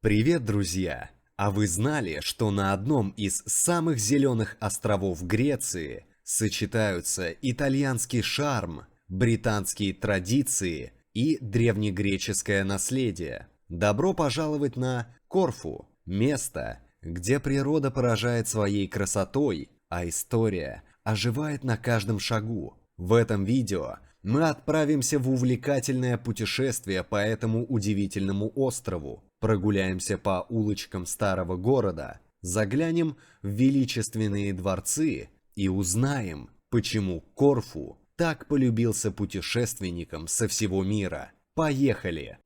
Привет, друзья! А вы знали, что на одном из самых зеленых островов Греции сочетаются итальянский шарм, британские традиции и древнегреческое наследие? Добро пожаловать на Корфу, место, где природа поражает своей красотой, а история оживает на каждом шагу. В этом видео мы отправимся в увлекательное путешествие по этому удивительному острову, прогуляемся по улочкам старого города, заглянем в величественные дворцы и узнаем, почему Корфу так полюбился путешественникам со всего мира. Поехали!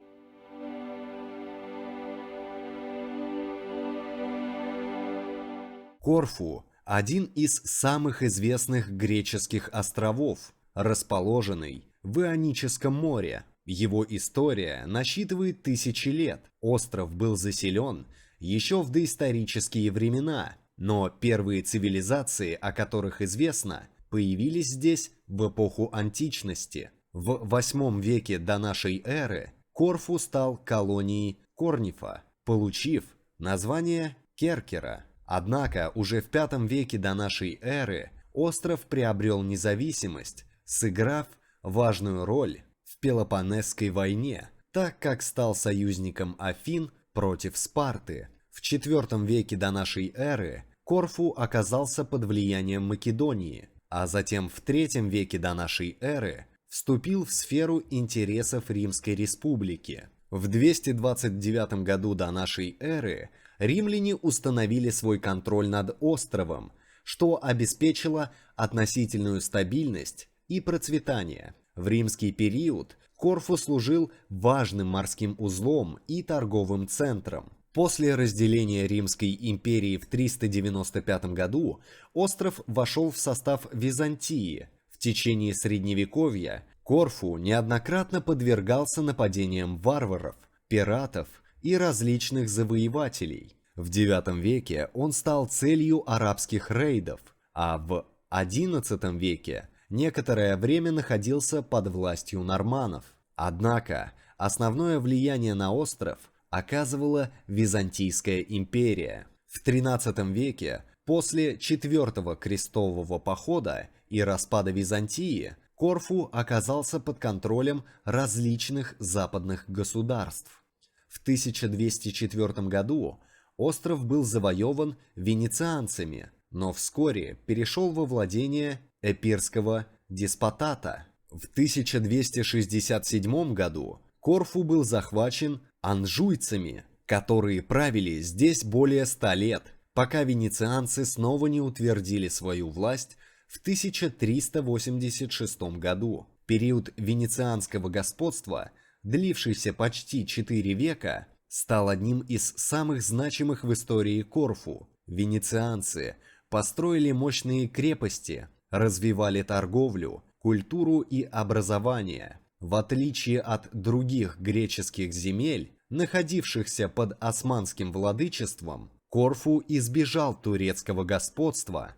Корфу – один из самых известных греческих островов, расположенный в Ионическом море. Его история насчитывает тысячи лет. Остров был заселен еще в доисторические времена, но первые цивилизации, о которых известно, появились здесь в эпоху античности. В 8 веке до нашей эры Корфу стал колонией Корнифа, получив название Керкера. Однако уже в V веке до нашей эры остров приобрел независимость, сыграв важную роль в Пелопоннесской войне, так как стал союзником Афин против Спарты. В IV веке до нашей эры Корфу оказался под влиянием Македонии, а затем в III веке до нашей эры вступил в сферу интересов Римской Республики. В 229 году до нашей эры римляне установили свой контроль над островом, что обеспечило относительную стабильность и процветание. В римский период Корфу служил важным морским узлом и торговым центром. После разделения Римской империи в 395 году остров вошел в состав Византии. В течение Средневековья Корфу неоднократно подвергался нападениям варваров, пиратов и различных завоевателей. В IX веке он стал целью арабских рейдов, а в XI веке некоторое время находился под властью норманнов. Однако основное влияние на остров оказывала Византийская империя. В XIII веке, после Четвертого крестового похода и распада Византии, Корфу оказался под контролем различных западных государств. В 1204 году остров был завоеван венецианцами, но вскоре перешел во владение Эпирского деспотата. В 1267 году Корфу был захвачен анжуйцами, которые правили здесь более 100 лет, пока венецианцы снова не утвердили свою власть в 1386 году. Период венецианского господства, длившийся почти 4 века, стал одним из самых значимых в истории Корфу. Венецианцы построили мощные крепости, развивали торговлю, культуру и образование. В отличие от других греческих земель, находившихся под османским владычеством, Корфу избежал турецкого господства.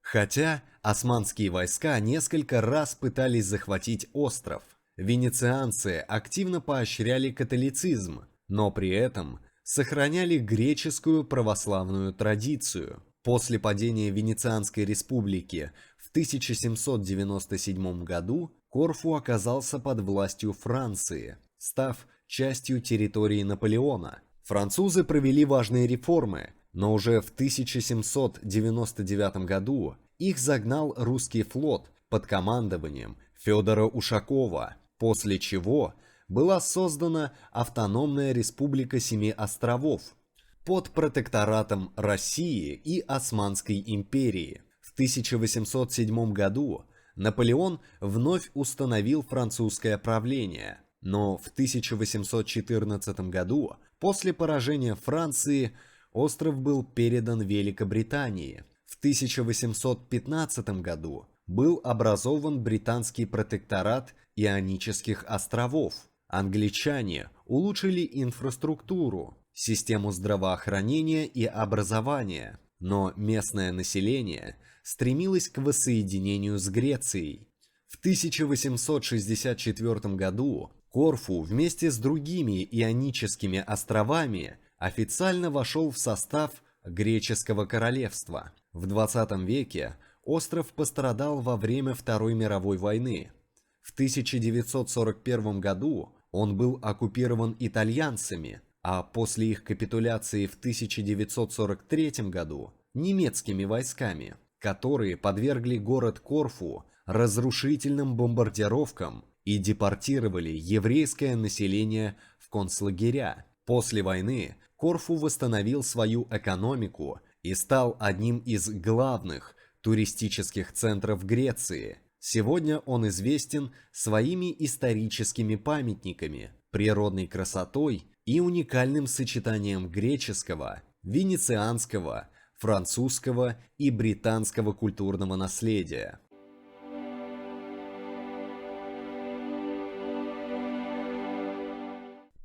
Хотя османские войска несколько раз пытались захватить остров, венецианцы активно поощряли католицизм, но при этом сохраняли греческую православную традицию. После падения Венецианской республики в 1797 году Корфу оказался под властью Франции, став частью территории Наполеона. Французы провели важные реформы, но уже в 1799 году их загнал русский флот под командованием Федора Ушакова, после чего была создана автономная республика Семи островов под протекторатом России и Османской империи. В 1807 году Наполеон вновь установил французское правление, но в 1814 году, после поражения Франции, остров был передан Великобритании. В 1815 году был образован британский протекторат Ионических островов. Англичане улучшили инфраструктуру, систему здравоохранения и образования, но местное население стремилось к воссоединению с Грецией. В 1864 году Корфу вместе с другими Ионическими островами официально вошел в состав греческого королевства. В 20 веке остров пострадал во время Второй мировой войны. В 1941 году он был оккупирован итальянцами, а после их капитуляции в 1943 году немецкими войсками, которые подвергли город Корфу разрушительным бомбардировкам и депортировали еврейское население в концлагеря. После войны Корфу восстановил свою экономику и стал одним из главных туристических центров Греции. Сегодня он известен своими историческими памятниками, природной красотой и уникальным сочетанием греческого, венецианского, французского и британского культурного наследия.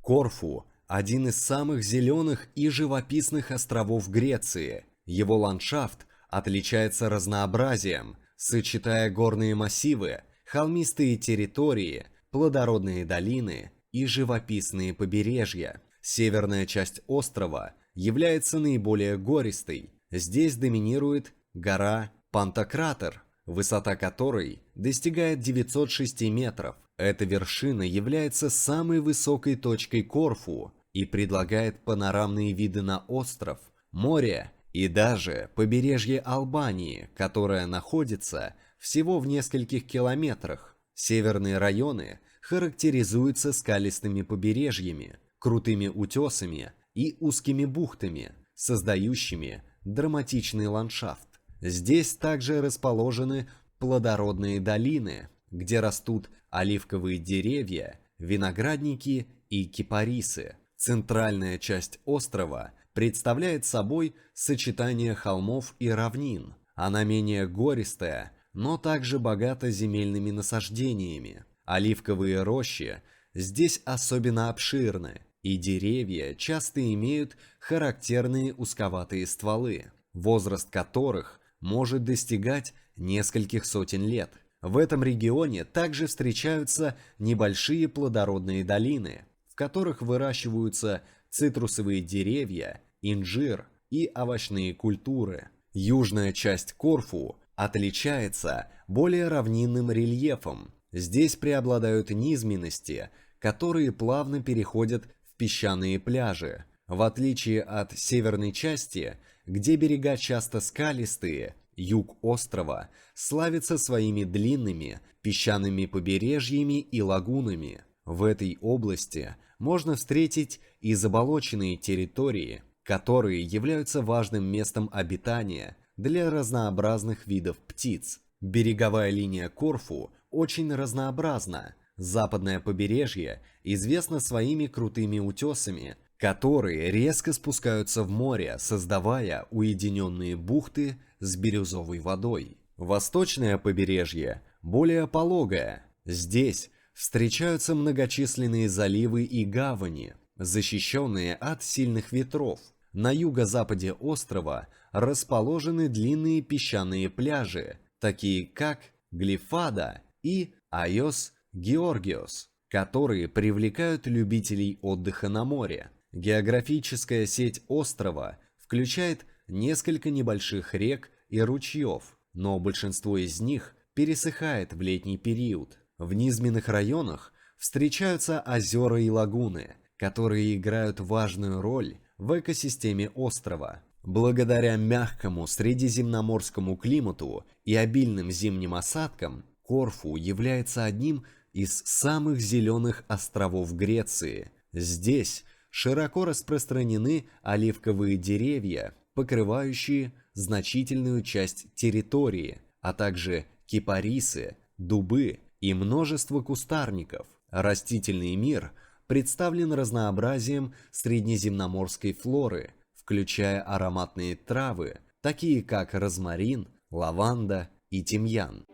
Корфу – один из самых зеленых и живописных островов Греции. Его ландшафт отличается разнообразием, сочетая горные массивы, холмистые территории, плодородные долины и живописные побережья. Северная часть острова является наиболее гористой. Здесь доминирует гора Пантократор, высота которой достигает 906 метров. Эта вершина является самой высокой точкой Корфу и предлагает панорамные виды на остров, море и даже побережье Албании, которое находится всего в нескольких километрах. Северные районы характеризуются скалистыми побережьями, крутыми утесами и узкими бухтами, создающими драматичный ландшафт. Здесь также расположены плодородные долины, где растут оливковые деревья, виноградники и кипарисы. Центральная часть острова представляет собой сочетание холмов и равнин. Она менее гористая, но также богата земельными насаждениями. Оливковые рощи здесь особенно обширны, и деревья часто имеют характерные узковатые стволы, возраст которых может достигать нескольких сотен лет. В этом регионе также встречаются небольшие плодородные долины, в которых выращиваются цитрусовые деревья, инжир и овощные культуры. Южная часть Корфу отличается более равнинным рельефом. Здесь преобладают низменности, которые плавно переходят в песчаные пляжи. В отличие от северной части, где берега часто скалистые, юг острова славится своими длинными песчаными побережьями и лагунами. В этой области можно встретить и заболоченные территории, которые являются важным местом обитания для разнообразных видов птиц. Береговая линия Корфу очень разнообразна. Западное побережье известно своими крутыми утесами, которые резко спускаются в море, создавая уединенные бухты с бирюзовой водой. Восточное побережье более пологое. Здесь встречаются многочисленные заливы и гавани, защищенные от сильных ветров. На юго-западе острова расположены длинные песчаные пляжи, такие как Глифада и Айос Георгиос, которые привлекают любителей отдыха на море. Географическая сеть острова включает несколько небольших рек и ручьев, но большинство из них пересыхает в летний период. В низменных районах встречаются озера и лагуны, которые играют важную роль в экосистеме острова. Благодаря мягкому средиземноморскому климату и обильным зимним осадкам, Корфу является одним из самых зеленых островов Греции. Здесь широко распространены оливковые деревья, покрывающие значительную часть территории, а также кипарисы, дубы и множество кустарников. Растительный мир представлен разнообразием среднеземноморской флоры, включая ароматные травы, такие как розмарин, лаванда и тимьян.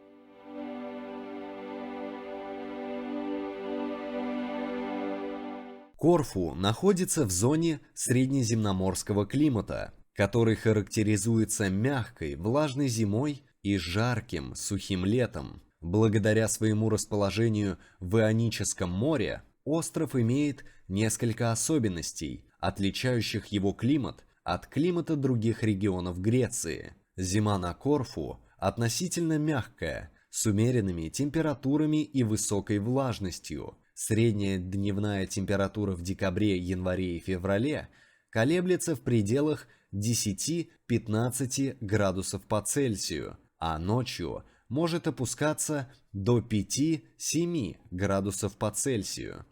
Корфу находится в зоне среднеземноморского климата, который характеризуется мягкой, влажной зимой и жарким, сухим летом. Благодаря своему расположению в Ионическом море, остров имеет несколько особенностей, отличающих его климат от климата других регионов Греции. Зима на Корфу относительно мягкая, с умеренными температурами и высокой влажностью. Средняя дневная температура в декабре, январе и феврале колеблется в пределах 10-15 градусов по Цельсию, а ночью может опускаться до 5-7 градусов по Цельсию.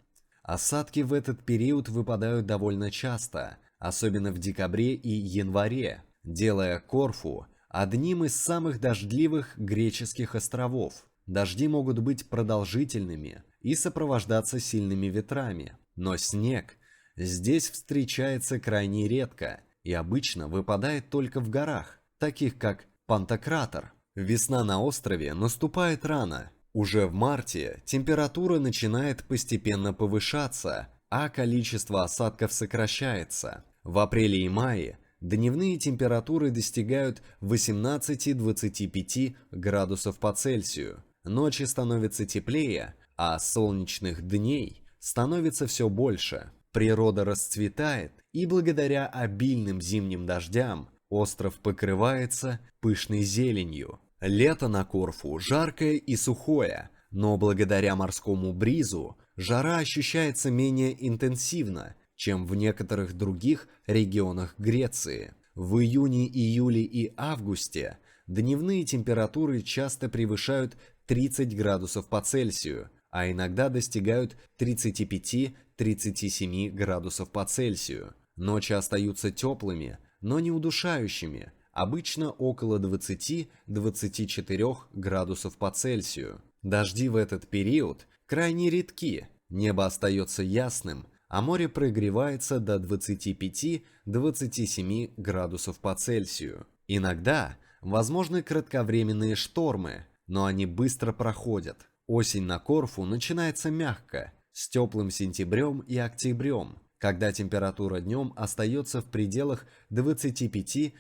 Осадки в этот период выпадают довольно часто, особенно в декабре и январе, делая Корфу одним из самых дождливых греческих островов. Дожди могут быть продолжительными и сопровождаться сильными ветрами, но снег здесь встречается крайне редко и обычно выпадает только в горах, таких как Пантократор. Весна на острове наступает рано. Уже в марте температура начинает постепенно повышаться, а количество осадков сокращается. В апреле и мае дневные температуры достигают 18-25 градусов по Цельсию. Ночи становятся теплее, а солнечных дней становится все больше. Природа расцветает, и благодаря обильным зимним дождям остров покрывается пышной зеленью. Лето на Корфу жаркое и сухое, но благодаря морскому бризу жара ощущается менее интенсивно, чем в некоторых других регионах Греции. В июне, июле и августе дневные температуры часто превышают 30 градусов по Цельсию, а иногда достигают 35-37 градусов по Цельсию. Ночи остаются теплыми, но не удушающими, обычно около 20-24 градусов по Цельсию. Дожди в этот период крайне редки, небо остается ясным, а море прогревается до 25-27 градусов по Цельсию. Иногда возможны кратковременные штормы, но они быстро проходят. Осень на Корфу начинается мягко, с теплым сентябрем и октябрем, когда температура днем остается в пределах 25-30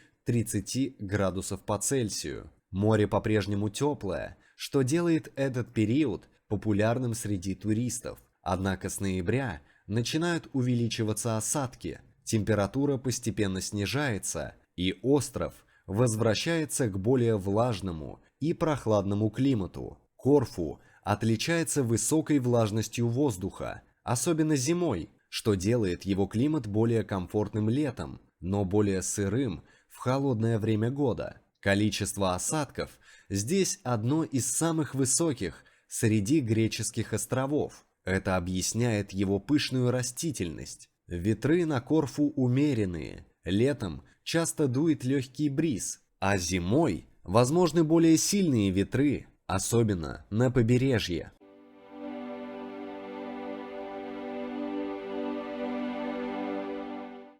градусов по Цельсию. Море по-прежнему теплое, что делает этот период популярным среди туристов. Однако с ноября начинают увеличиваться осадки, температура постепенно снижается, и остров возвращается к более влажному и прохладному климату. Корфу отличается высокой влажностью воздуха, особенно зимой, что делает его климат более комфортным летом, но более сырым в холодное время года. Количество осадков здесь одно из самых высоких среди греческих островов. Это объясняет его пышную растительность. Ветры на Корфу умеренные, летом часто дует легкий бриз, а зимой возможны более сильные ветры, особенно на побережье.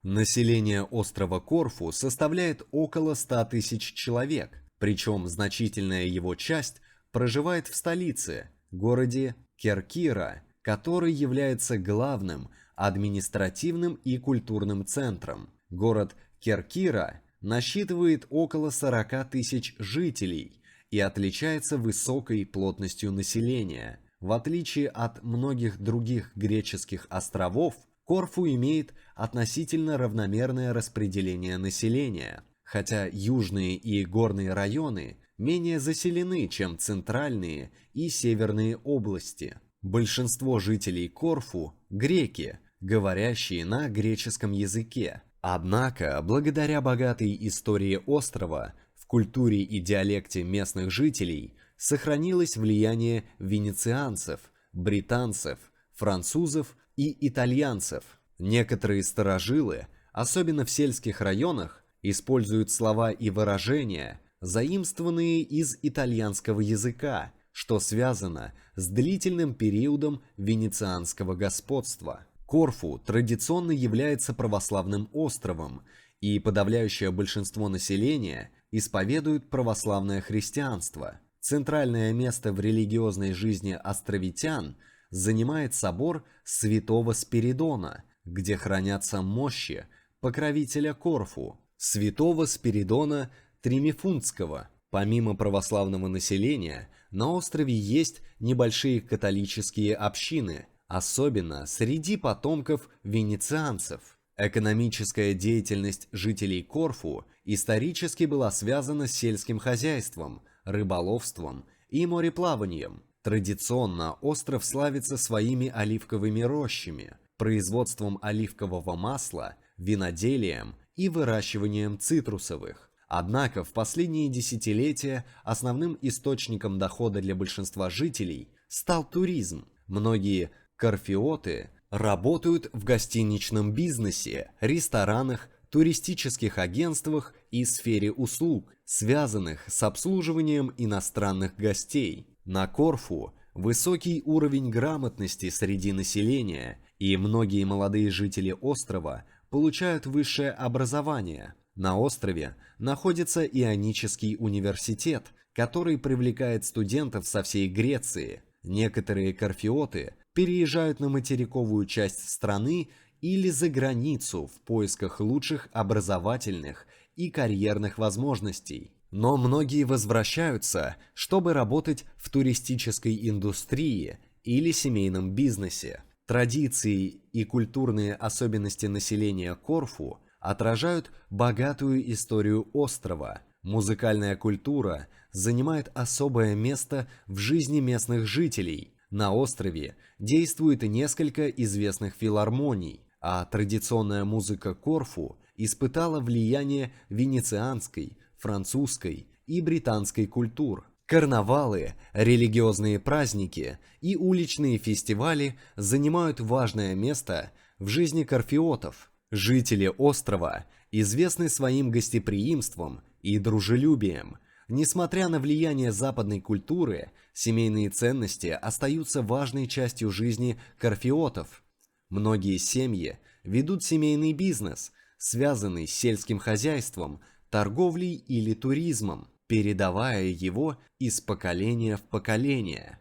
Население острова Корфу составляет около 100 тысяч человек, причем значительная его часть проживает в столице, городе Керкира, который является главным административным и культурным центром. Город Керкира насчитывает около 40 тысяч жителей и отличается высокой плотностью населения. В отличие от многих других греческих островов, Корфу имеет относительно равномерное распределение населения, хотя южные и горные районы менее заселены, чем центральные и северные области. Большинство жителей Корфу – греки, говорящие на греческом языке. Однако, благодаря богатой истории острова, в культуре и диалекте местных жителей сохранилось влияние венецианцев, британцев, французов и итальянцев. Некоторые старожилы, особенно в сельских районах, используют слова и выражения, заимствованные из итальянского языка, что связано с длительным периодом венецианского господства. Корфу традиционно является православным островом, и подавляющее большинство населения исповедует православное христианство. Центральное место в религиозной жизни островитян занимает собор Святого Спиридона, где хранятся мощи покровителя Корфу, святого Спиридона Тримифунтского. Помимо православного населения, на острове есть небольшие католические общины, особенно среди потомков венецианцев. Экономическая деятельность жителей Корфу исторически была связана с сельским хозяйством, рыболовством и мореплаванием. Традиционно остров славится своими оливковыми рощами, производством оливкового масла, виноделием и выращиванием цитрусовых. Однако в последние десятилетия основным источником дохода для большинства жителей стал туризм. Многие корфиоты работают в гостиничном бизнесе, ресторанах, туристических агентствах и сфере услуг, связанных с обслуживанием иностранных гостей. На Корфу высокий уровень грамотности среди населения, и многие молодые жители острова получают высшее образование. На острове находится Ионический университет, который привлекает студентов со всей Греции. Некоторые корфиоты переезжают на материковую часть страны или за границу в поисках лучших образовательных и карьерных возможностей. Но многие возвращаются, чтобы работать в туристической индустрии или семейном бизнесе. Традиции и культурные особенности населения Корфу отражают богатую историю острова. Музыкальная культура занимает особое место в жизни местных жителей. На острове действует несколько известных филармоний, а традиционная музыка Корфу испытала влияние венецианской, французской и британской культур. Карнавалы, религиозные праздники и уличные фестивали занимают важное место в жизни корфиотов. Жители острова известны своим гостеприимством и дружелюбием. Несмотря на влияние западной культуры, семейные ценности остаются важной частью жизни корфиотов. Многие семьи ведут семейный бизнес, связанный с сельским хозяйством, торговлей или туризмом, передавая его из поколения в поколение.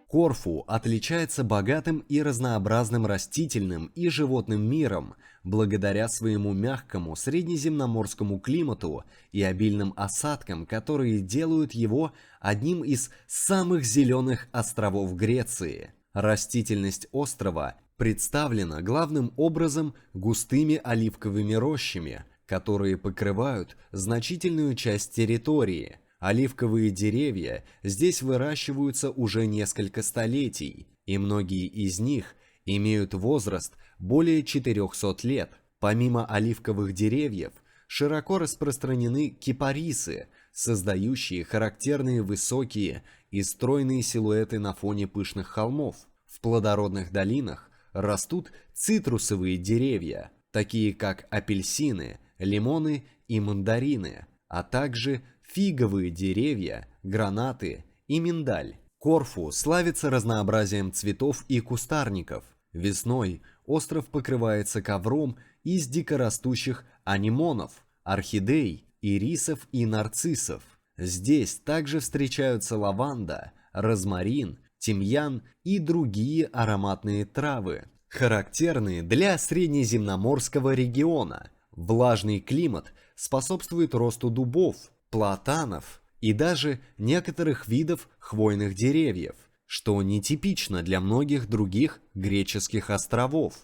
Корфу отличается богатым и разнообразным растительным и животным миром благодаря своему мягкому среднеземноморскому климату и обильным осадкам, которые делают его одним из самых зеленых островов Греции. Растительность острова представлена главным образом густыми оливковыми рощами, которые покрывают значительную часть территории. Оливковые деревья здесь выращиваются уже несколько столетий, и многие из них имеют возраст более 400 лет. Помимо оливковых деревьев, широко распространены кипарисы, создающие характерные высокие и стройные силуэты на фоне пышных холмов. В плодородных долинах растут цитрусовые деревья, такие как апельсины, лимоны и мандарины, а также фиговые деревья, гранаты и миндаль. Корфу славится разнообразием цветов и кустарников. Весной остров покрывается ковром из дикорастущих анимонов, орхидей, ирисов и нарциссов. Здесь также встречаются лаванда, розмарин, тимьян и другие ароматные травы, характерные для среднеземноморского региона. Влажный климат способствует росту дубов, платанов и даже некоторых видов хвойных деревьев, что нетипично для многих других греческих островов.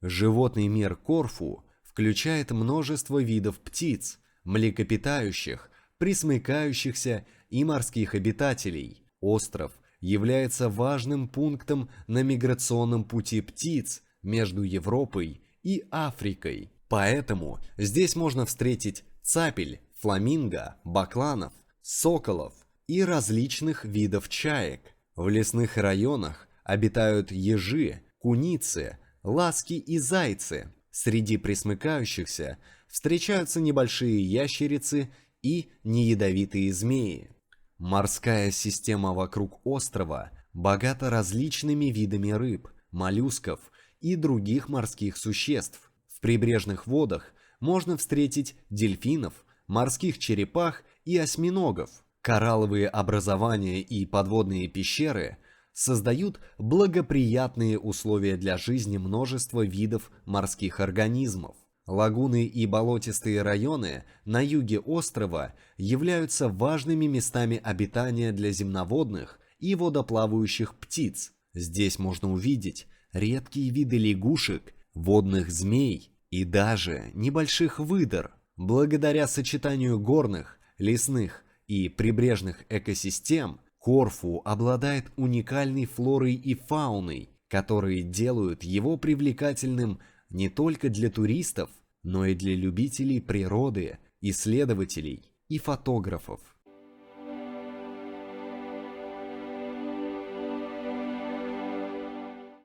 Животный мир Корфу включает множество видов птиц, млекопитающих, пресмыкающихся и морских обитателей. Остров является важным пунктом на миграционном пути птиц между Европой и Африкой. Поэтому здесь можно встретить цапель, фламинго, бакланов, соколов и различных видов чаек. В лесных районах обитают ежи, куницы, ласки и зайцы. Среди пресмыкающихся встречаются небольшие ящерицы и неядовитые змеи. Морская система вокруг острова богата различными видами рыб, моллюсков и других морских существ. В прибрежных водах можно встретить дельфинов, морских черепах и осьминогов. Коралловые образования и подводные пещеры создают благоприятные условия для жизни множества видов морских организмов. Лагуны и болотистые районы на юге острова являются важными местами обитания для земноводных и водоплавающих птиц. Здесь можно увидеть редкие виды лягушек, водных змей и даже небольших выдр. Благодаря сочетанию горных, лесных и прибрежных экосистем, Корфу обладает уникальной флорой и фауной, которые делают его привлекательным не только для туристов, но и для любителей природы, исследователей и фотографов.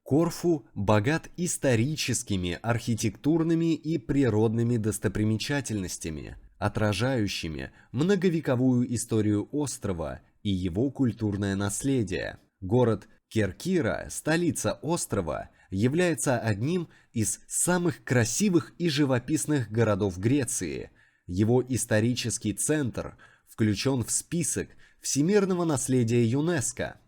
Корфу богат историческими, архитектурными и природными достопримечательностями, отражающими многовековую историю острова и его культурное наследие. Город Керкира, столица острова, является одним из самых красивых и живописных городов Греции. Его исторический центр включен в список всемирного наследия ЮНЕСКО,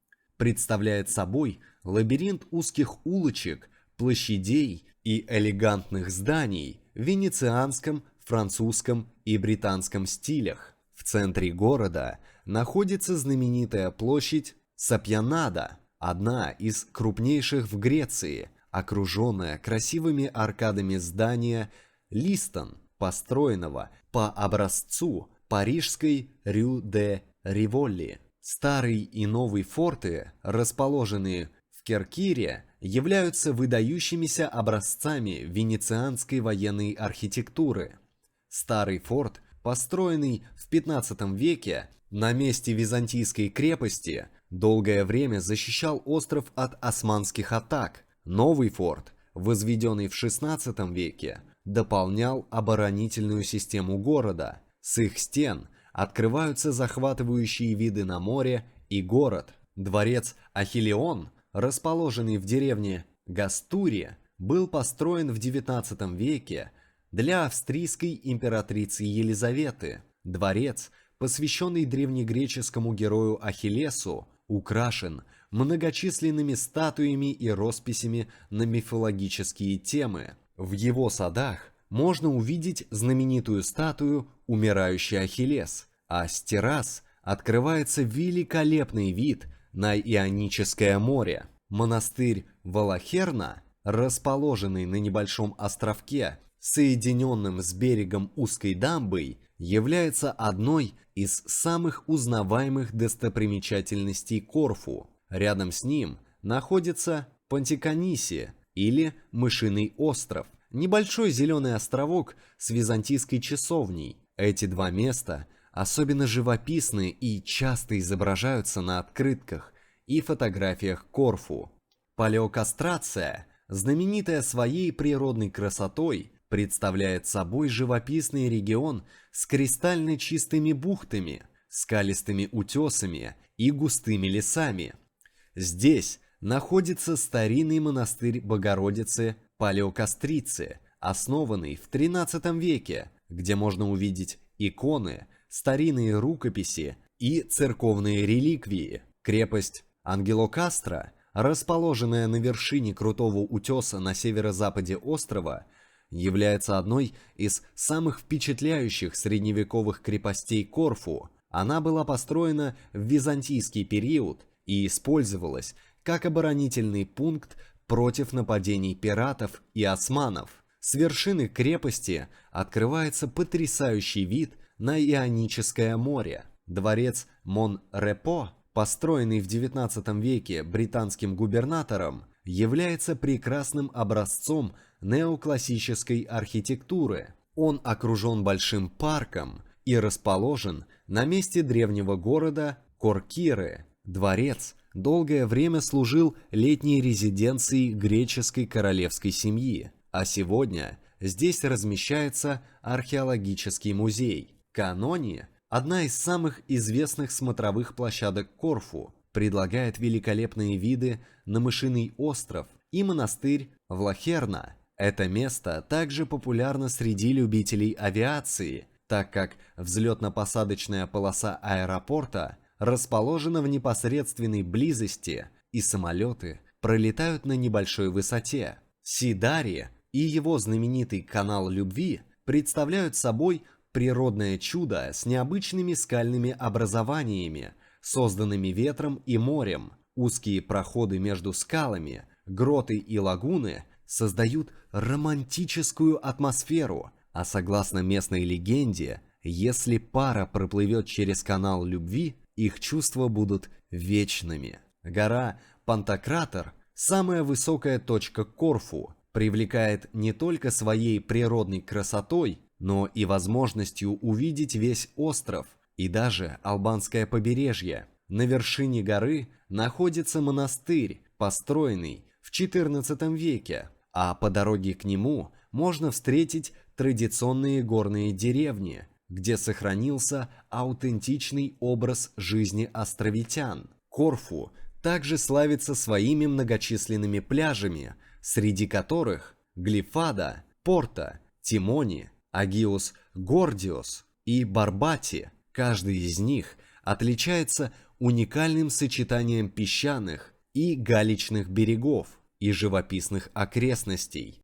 представляет собой лабиринт узких улочек, площадей и элегантных зданий в венецианском, французском и британском стилях. В центре города находится знаменитая площадь Сапьянада, одна из крупнейших в Греции, окруженная красивыми аркадами здания Листон, построенного по образцу парижской Рю де Риволи. Старый и новый форты, расположенные в Керкире, являются выдающимися образцами венецианской военной архитектуры. Старый форт, построенный в 15 веке на месте византийской крепости, долгое время защищал остров от османских атак. Новый форт, возведенный в 16 веке, дополнял оборонительную систему города. С их стен открываются захватывающие виды на море и город. Дворец Ахиллеон, расположенный в деревне Гастури, был построен в XIX веке для австрийской императрицы Елизаветы. Дворец, посвященный древнегреческому герою Ахиллесу, украшен многочисленными статуями и росписями на мифологические темы. В его садах можно увидеть знаменитую статую «Умирающий Ахиллес», а с террас открывается великолепный вид на Ионическое море. Монастырь Валахерна, расположенный на небольшом островке, соединенным с берегом узкой дамбой, является одной из самых узнаваемых достопримечательностей Корфу. Рядом с ним находится Пантиканиси или Мышиный остров, небольшой зеленый островок с византийской часовней. Эти два места особенно живописны и часто изображаются на открытках и фотографиях Корфу. Палеокастрация, знаменитая своей природной красотой, представляет собой живописный регион с кристально чистыми бухтами, скалистыми утесами и густыми лесами. Здесь находится старинный монастырь Богородицы Палеокастрицы, основанный в XIII веке, где можно увидеть иконы, старинные рукописи и церковные реликвии. Крепость Ангелокастро, расположенная на вершине крутого утеса на северо-западе острова, является одной из самых впечатляющих средневековых крепостей Корфу. Она была построена в византийский период и использовалась как оборонительный пункт против нападений пиратов и османов. С вершины крепости открывается потрясающий вид на Ионическое море. Дворец Мон-Репо, построенный в XIX веке британским губернатором, является прекрасным образцом неоклассической архитектуры. Он окружен большим парком и расположен на месте древнего города Коркиры. Дворец долгое время служил летней резиденцией греческой королевской семьи, а сегодня здесь размещается археологический музей. Канони, одна из самых известных смотровых площадок Корфу, предлагает великолепные виды на Мышиный остров и монастырь Влахерна. Это место также популярно среди любителей авиации, так как взлетно-посадочная полоса аэропорта расположена в непосредственной близости, и самолеты пролетают на небольшой высоте. Сидари и его знаменитый канал любви представляют собой природное чудо с необычными скальными образованиями, созданными ветром и морем. Узкие проходы между скалами, гроты и лагуны создают романтическую атмосферу, а согласно местной легенде, если пара проплывет через канал любви, их чувства будут вечными. Гора Пантократор, самая высокая точка Корфу, привлекает не только своей природной красотой, но и возможностью увидеть весь остров и даже албанское побережье. На вершине горы находится монастырь, построенный в XIV веке, а по дороге к нему можно встретить традиционные горные деревни, где сохранился аутентичный образ жизни островитян. Корфу также славится своими многочисленными пляжами, среди которых Глифада, Порта, Тимони, Агиос Гордиос и Барбати. Каждый из них отличается уникальным сочетанием песчаных и галечных берегов и живописных окрестностей.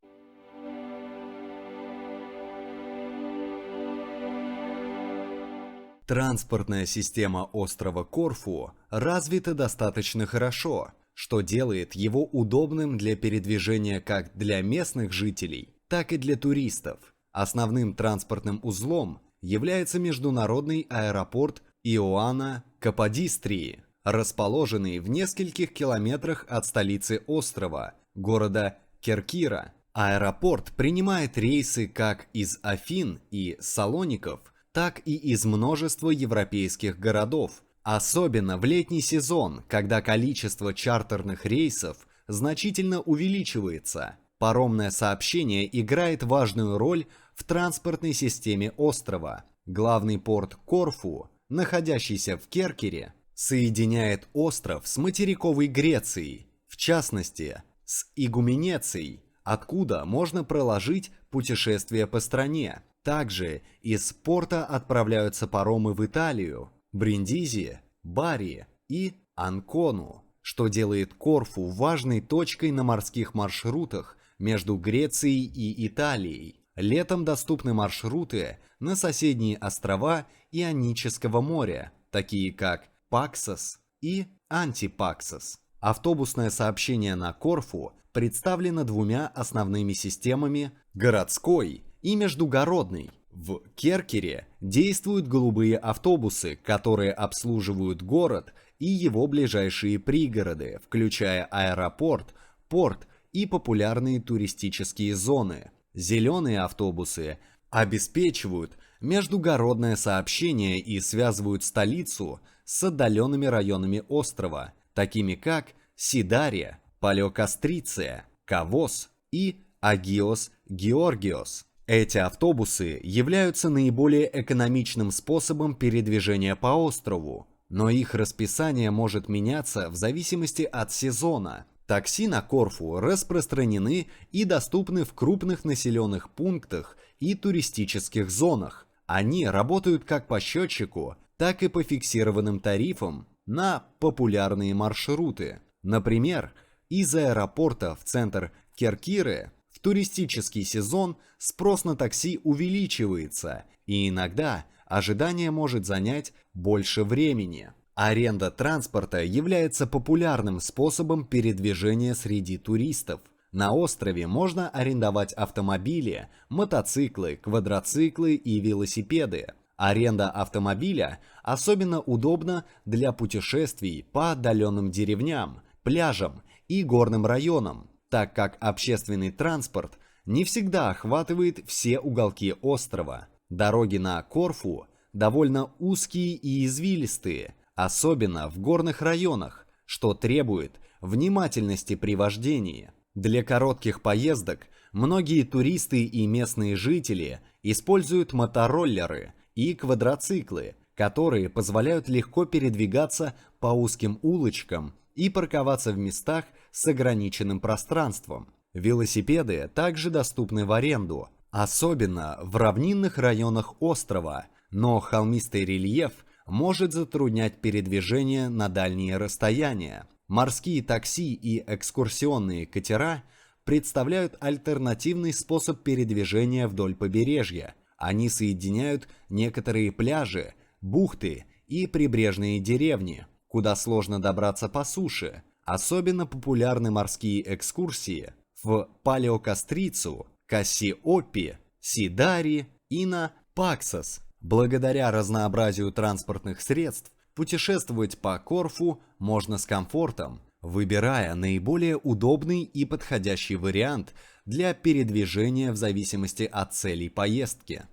Транспортная система острова Корфу развита достаточно хорошо, что делает его удобным для передвижения как для местных жителей, так и для туристов. Основным транспортным узлом является международный аэропорт Иоанна Каподистрии, расположенный в нескольких километрах от столицы острова, города Керкира. Аэропорт принимает рейсы как из Афин и Салоников, так и из множества европейских городов, особенно в летний сезон, когда количество чартерных рейсов значительно увеличивается. Паромное сообщение играет важную роль в транспортной системе острова. Главный порт Корфу, находящийся в Керкире, соединяет остров с материковой Грецией, в частности, с Игуменецией, откуда можно проложить путешествие по стране. Также из порта отправляются паромы в Италию, Бриндизи, Бари и Анкону, что делает Корфу важной точкой на морских маршрутах между Грецией и Италией. Летом доступны маршруты на соседние острова Ионического моря, такие как Паксос и Антипаксос. Автобусное сообщение на Корфу представлено двумя основными системами – городской и междугородный. В Керкире действуют голубые автобусы, которые обслуживают город и его ближайшие пригороды, включая аэропорт, порт и популярные туристические зоны. Зеленые автобусы обеспечивают междугородное сообщение и связывают столицу с отдаленными районами острова, такими как Сидария, Палеокастриция, Кавос и Агиос Георгиос. Эти автобусы являются наиболее экономичным способом передвижения по острову, но их расписание может меняться в зависимости от сезона. Такси на Корфу распространены и доступны в крупных населенных пунктах и туристических зонах. Они работают как по счетчику, так и по фиксированным тарифам на популярные маршруты. Например, из аэропорта в центр Керкиры в туристический сезон спрос на такси увеличивается, и иногда ожидание может занять больше времени. Аренда транспорта является популярным способом передвижения среди туристов. На острове можно арендовать автомобили, мотоциклы, квадроциклы и велосипеды. Аренда автомобиля особенно удобна для путешествий по отдаленным деревням, пляжам и горным районам, так как общественный транспорт не всегда охватывает все уголки острова. Дороги на Корфу довольно узкие и извилистые, особенно в горных районах, что требует внимательности при вождении. Для коротких поездок многие туристы и местные жители используют мотороллеры и квадроциклы, которые позволяют легко передвигаться по узким улочкам и парковаться в местах с ограниченным пространством. Велосипеды также доступны в аренду, особенно в равнинных районах острова, но холмистый рельеф может затруднять передвижение на дальние расстояния. Морские такси и экскурсионные катера представляют альтернативный способ передвижения вдоль побережья. Они соединяют некоторые пляжи, бухты и прибрежные деревни, куда сложно добраться по суше. Особенно популярны морские экскурсии в Палеокастрицу, Кассиопи, Сидари и на Паксос. Благодаря разнообразию транспортных средств путешествовать по Корфу можно с комфортом, выбирая наиболее удобный и подходящий вариант для передвижения в зависимости от целей поездки.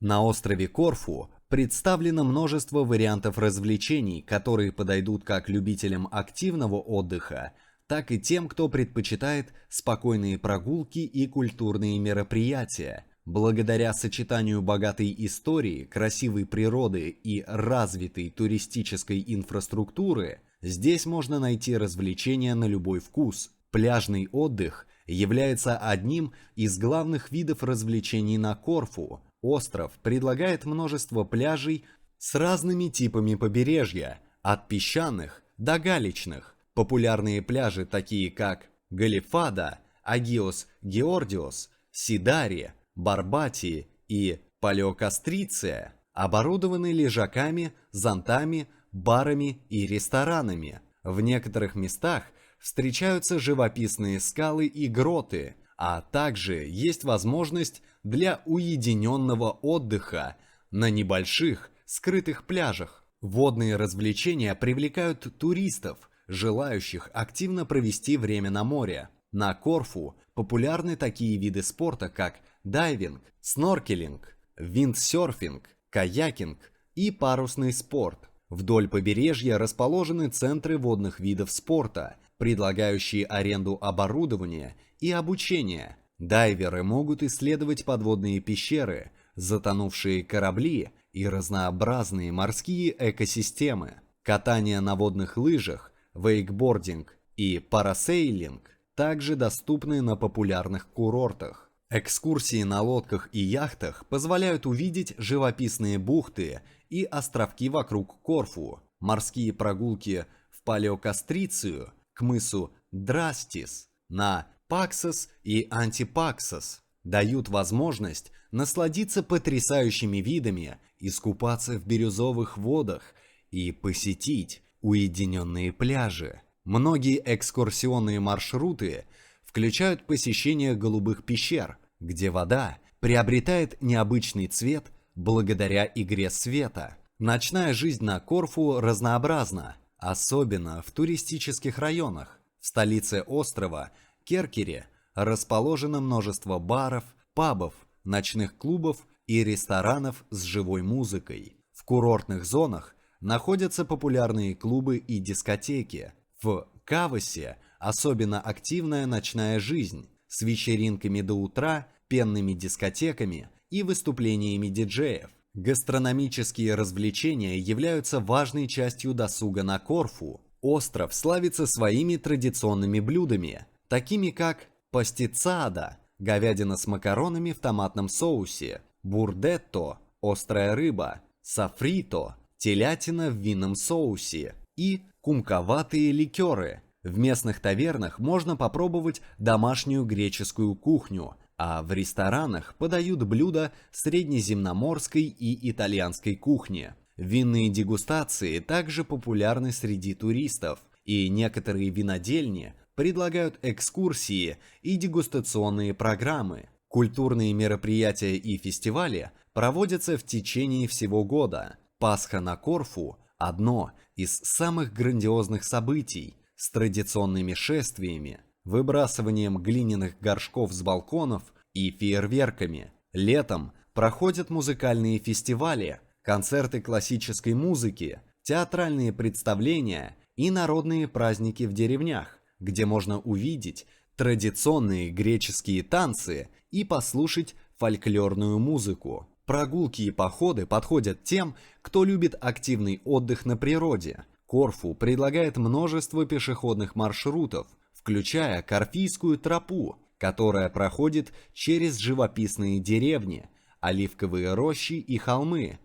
На острове Корфу представлено множество вариантов развлечений, которые подойдут как любителям активного отдыха, так и тем, кто предпочитает спокойные прогулки и культурные мероприятия. Благодаря сочетанию богатой истории, красивой природы и развитой туристической инфраструктуры, здесь можно найти развлечения на любой вкус. Пляжный отдых является одним из главных видов развлечений на Корфу. Остров предлагает множество пляжей с разными типами побережья, от песчаных до галечных. Популярные пляжи, такие как Галифада, Агиос Георгиос, Сидари, Барбати и Палеокастриция, оборудованы лежаками, зонтами, барами и ресторанами. В некоторых местах встречаются живописные скалы и гроты, а также есть возможность для уединенного отдыха на небольших скрытых пляжах. Водные развлечения привлекают туристов, желающих активно провести время на море. На Корфу популярны такие виды спорта, как дайвинг, сноркелинг, виндсерфинг, каякинг и парусный спорт. Вдоль побережья расположены центры водных видов спорта, предлагающие аренду оборудования и обучение. Дайверы могут исследовать подводные пещеры, затонувшие корабли и разнообразные морские экосистемы. Катание на водных лыжах, вейкбординг и парасейлинг также доступны на популярных курортах. Экскурсии на лодках и яхтах позволяют увидеть живописные бухты и островки вокруг Корфу. Морские прогулки в Палеокастрицию, к мысу Драстис, на Паксос и Антипаксос дают возможность насладиться потрясающими видами, искупаться в бирюзовых водах и посетить уединенные пляжи. Многие экскурсионные маршруты включают посещение голубых пещер, где вода приобретает необычный цвет благодаря игре света. Ночная жизнь на Корфу разнообразна, особенно в туристических районах. В столице острова, Керкере, расположено множество баров, пабов, ночных клубов и ресторанов с живой музыкой. В курортных зонах находятся популярные клубы и дискотеки. В Кавасе особенно активная ночная жизнь с вечеринками до утра, пенными дискотеками и выступлениями диджеев. Гастрономические развлечения являются важной частью досуга на Корфу. Остров славится своими традиционными блюдами, такими как пастицада – говядина с макаронами в томатном соусе, бурдетто – острая рыба, софрито – телятина в винном соусе и кумковатые ликеры. В местных тавернах можно попробовать домашнюю греческую кухню, а в ресторанах подают блюда среднеземноморской и итальянской кухни. Винные дегустации также популярны среди туристов, и некоторые винодельни предлагают экскурсии и дегустационные программы. Культурные мероприятия и фестивали проводятся в течение всего года. Пасха на Корфу – одно из самых грандиозных событий с традиционными шествиями, выбрасыванием глиняных горшков с балконов и фейерверками. Летом проходят музыкальные фестивали, концерты классической музыки, театральные представления и народные праздники в деревнях, где можно увидеть традиционные греческие танцы и послушать фольклорную музыку. Прогулки и походы подходят тем, кто любит активный отдых на природе. Корфу предлагает множество пешеходных маршрутов, включая Корфийскую тропу, которая проходит через живописные деревни, оливковые рощи и холмы,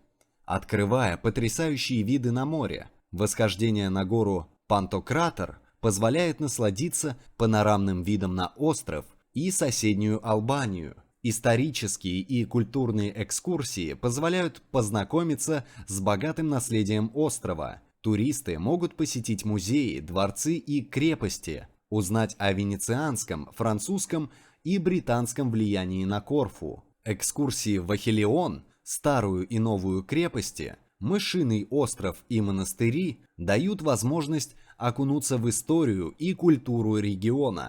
открывая потрясающие виды на море. Восхождение на гору Пантократор позволяет насладиться панорамным видом на остров и соседнюю Албанию. Исторические и культурные экскурсии позволяют познакомиться с богатым наследием острова. Туристы могут посетить музеи, дворцы и крепости, узнать о венецианском, французском и британском влиянии на Корфу. Экскурсии в Ахиллеон, старую и новую крепости, Мышиный остров и монастыри дают возможность окунуться в историю и культуру региона.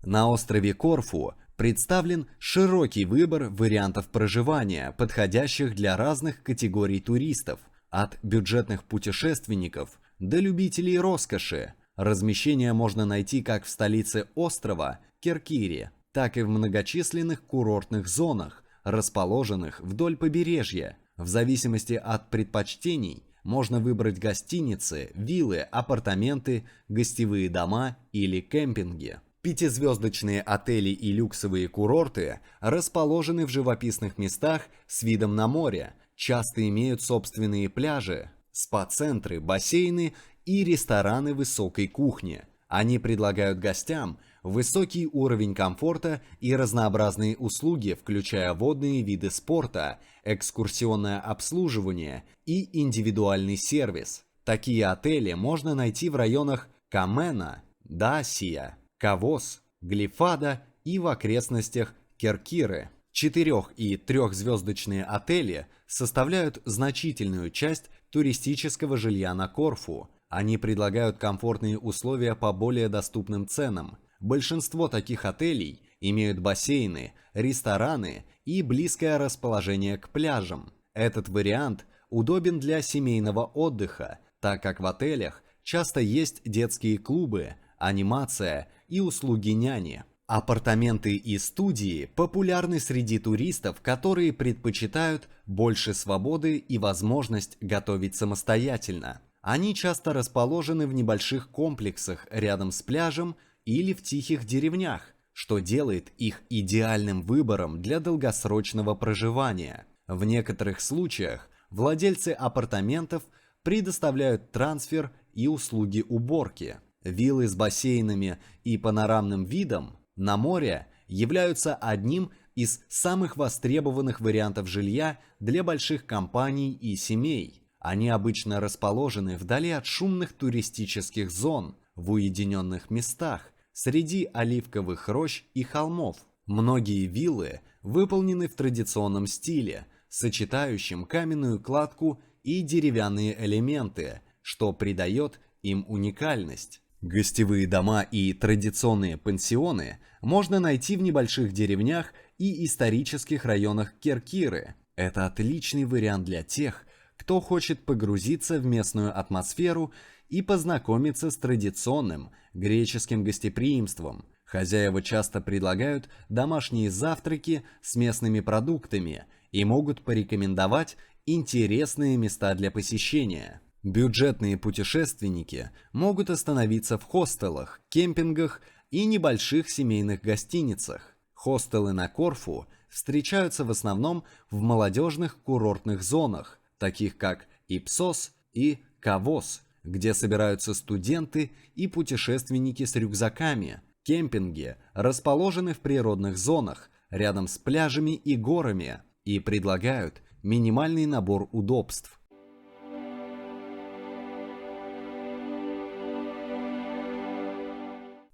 На острове Корфу представлен широкий выбор вариантов проживания, подходящих для разных категорий туристов, от бюджетных путешественников до любителей роскоши. Размещение можно найти как в столице острова Керкире, так и в многочисленных курортных зонах, расположенных вдоль побережья. В зависимости от предпочтений можно выбрать гостиницы, виллы, апартаменты, гостевые дома или кемпинги. Пятизвездочные отели и люксовые курорты расположены в живописных местах с видом на море, часто имеют собственные пляжи, спа-центры, бассейны и рестораны высокой кухни. Они предлагают гостям высокий уровень комфорта и разнообразные услуги, включая водные виды спорта, экскурсионное обслуживание и индивидуальный сервис. Такие отели можно найти в районах Камена, Даасия, Кавос, Глифада и в окрестностях Керкиры. 4- и 3-звездочные отели составляют значительную часть туристического жилья на Корфу. Они предлагают комфортные условия по более доступным ценам. Большинство таких отелей имеют бассейны, рестораны и близкое расположение к пляжам. Этот вариант удобен для семейного отдыха, так как в отелях часто есть детские клубы, анимация и услуги няни. Апартаменты и студии популярны среди туристов, которые предпочитают больше свободы и возможность готовить самостоятельно. Они часто расположены в небольших комплексах рядом с пляжем или в тихих деревнях, что делает их идеальным выбором для долгосрочного проживания. В некоторых случаях владельцы апартаментов предоставляют трансфер и услуги уборки. Виллы с бассейнами и панорамным видом на море являются одним из самых востребованных вариантов жилья для больших компаний и семей. Они обычно расположены вдали от шумных туристических зон, в уединенных местах, среди оливковых рощ и холмов. Многие виллы выполнены в традиционном стиле, сочетающем каменную кладку и деревянные элементы, что придает им уникальность. Гостевые дома и традиционные пансионы можно найти в небольших деревнях и исторических районах Керкиры. Это отличный вариант для тех, кто хочет погрузиться в местную атмосферу и познакомиться с традиционным греческим гостеприимством. Хозяева часто предлагают домашние завтраки с местными продуктами и могут порекомендовать интересные места для посещения. Бюджетные путешественники могут остановиться в хостелах, кемпингах и небольших семейных гостиницах. Хостелы на Корфу встречаются в основном в молодежных курортных зонах, таких как Ипсос и Кавос, где собираются студенты и путешественники с рюкзаками. Кемпинги расположены в природных зонах, рядом с пляжами и горами, и предлагают минимальный набор удобств.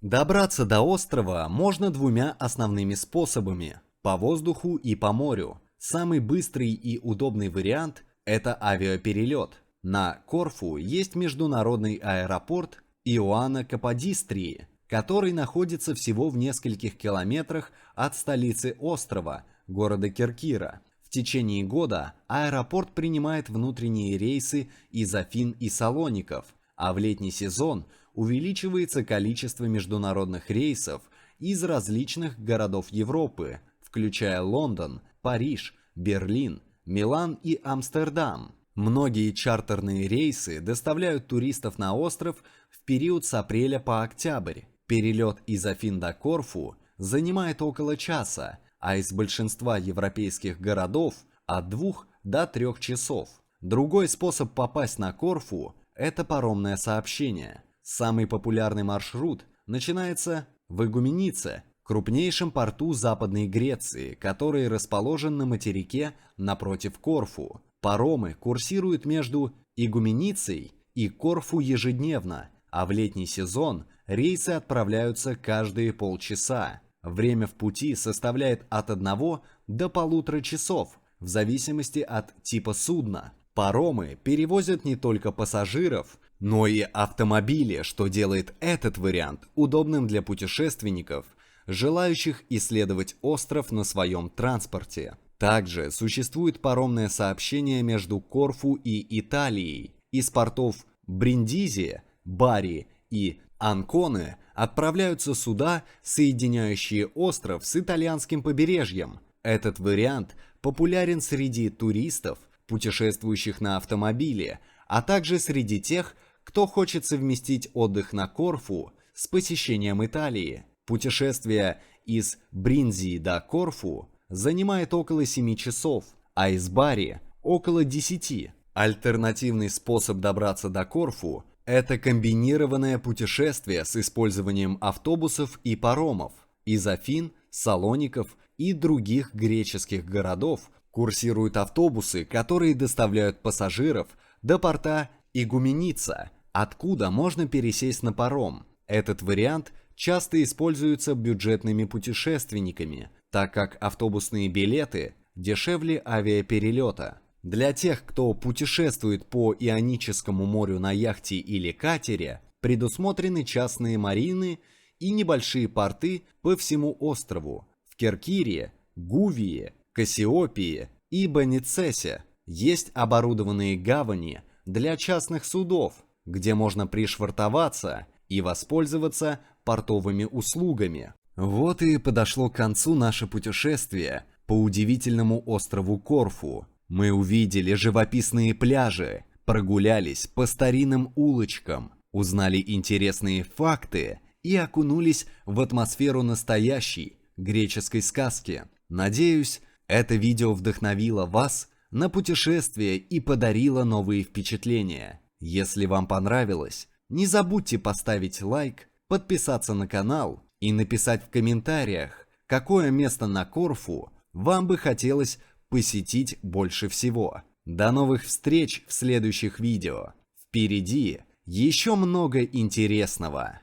Добраться до острова можно двумя основными способами – по воздуху и по морю. Самый быстрый и удобный вариант – это авиаперелет. На Корфу есть международный аэропорт Иоанна Каподистрии, который находится всего в нескольких километрах от столицы острова, города Керкира. В течение года аэропорт принимает внутренние рейсы из Афин и Салоников, а в летний сезон увеличивается количество международных рейсов из различных городов Европы, включая Лондон, Париж, Берлин, Милан и Амстердам. Многие чартерные рейсы доставляют туристов на остров в период с апреля по октябрь. Перелет из Афин до Корфу занимает около часа, а из большинства европейских городов от 2 до 3 часов. Другой способ попасть на Корфу – это паромное сообщение. Самый популярный маршрут начинается в Игуменице, крупнейшем порту Западной Греции, который расположен на материке напротив Корфу. Паромы курсируют между Игуменицей и Корфу ежедневно, а в летний сезон рейсы отправляются каждые полчаса. Время в пути составляет от 1 до 1,5 часов, в зависимости от типа судна. Паромы перевозят не только пассажиров, но и автомобили, что делает этот вариант удобным для путешественников, желающих исследовать остров на своем транспорте. Также существует паромное сообщение между Корфу и Италией. Из портов Бриндизи, Бари и Анконы отправляются суда, соединяющие остров с итальянским побережьем. Этот вариант популярен среди туристов, путешествующих на автомобиле, а также среди тех, кто хочет совместить отдых на Корфу с посещением Италии. Путешествие из Бриндизи до Корфу занимает около 7 часов, а из Бари – около 10. Альтернативный способ добраться до Корфу – это комбинированное путешествие с использованием автобусов и паромов. Из Афин, Салоников и других греческих городов курсируют автобусы, которые доставляют пассажиров до порта Игуменица, откуда можно пересесть на паром. Этот вариант часто используется бюджетными путешественниками, так как автобусные билеты дешевле авиаперелета. Для тех, кто путешествует по Ионическому морю на яхте или катере, предусмотрены частные марины и небольшие порты по всему острову. В Керкире, Гувии, Кассиопии и Баницесе есть оборудованные гавани для частных судов, где можно пришвартоваться и воспользоваться портовыми услугами. Вот и подошло к концу наше путешествие по удивительному острову Корфу. Мы увидели живописные пляжи, прогулялись по старинным улочкам, узнали интересные факты и окунулись в атмосферу настоящей греческой сказки. Надеюсь, это видео вдохновило вас на путешествие и подарило новые впечатления. Если вам понравилось, не забудьте поставить лайк, подписаться на канал и написать в комментариях, какое место на Корфу вам бы хотелось посетить больше всего. До новых встреч в следующих видео. Впереди еще много интересного.